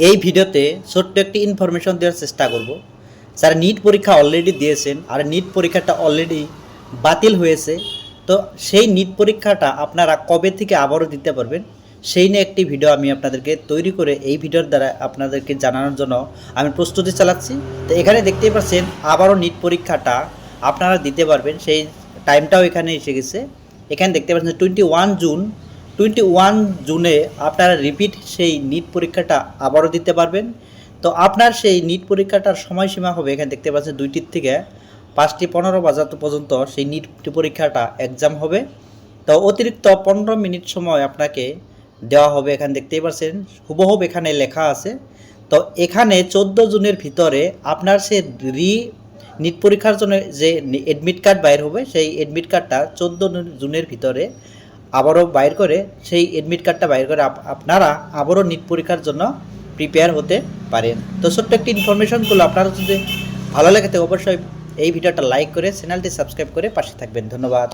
এই ভিডিওতে ছোট্ট একটি ইনফরমেশন দেওয়ার চেষ্টা করব। যারা নিট পরীক্ষা অলরেডি দিয়েছেন আর নিট পরীক্ষাটা অলরেডি বাতিল হয়েছে, তো সেই নিট পরীক্ষাটা আপনারা কবে থেকে আবারও দিতে পারবেন সেই নিয়ে একটি ভিডিও আমি আপনাদেরকে তৈরি করে এই ভিডিওর দ্বারা আপনাদেরকে জানানোর জন্য আমি প্রস্তুতি চালাচ্ছি। তো এখানে দেখতেই পাচ্ছেন আবারও নিট পরীক্ষাটা আপনারা দিতে পারবেন, সেই টাইমটাও এখানে এসে গেছে। এখানে দেখতে পাচ্ছেন 21 জুনে আপনারা রিপিট সেই নিট পরীক্ষাটা আবারও দিতে পারবেন। তো আপনার সেই নিট পরীক্ষাটার সময়সীমা হবে, এখানে দেখতে পাচ্ছেন 2টির থেকে 5:15 পর্যন্ত সেই নিট পরীক্ষাটা এক্সাম হবে। তো অতিরিক্ত 15 মিনিট সময় আপনাকে দেওয়া হবে। এখানে দেখতেই পাচ্ছেন হুবহুব এখানে লেখা আছে। তো এখানে 14 জুনের ভিতরে আপনার সে নিট পরীক্ষার জন্য যে অ্যাডমিট কার্ড বাইর হবে, সেই অ্যাডমিট কার্ডটা 14 জুনের ভিতরে আবারও বাইর করে সেই অ্যাডমিট কার্ডটা বাইর করে আপনারা আবারও নিট পরীক্ষার জন্য প্রিপেয়ার হতে পারেন। তো ছোট্ট একটি ইনফরমেশনগুলো আপনারা যদি ভালো লাগে তো অবশ্যই এই ভিডিওটা লাইক করে চ্যানেলটি সাবস্ক্রাইব করে পাশে থাকবেন। ধন্যবাদ।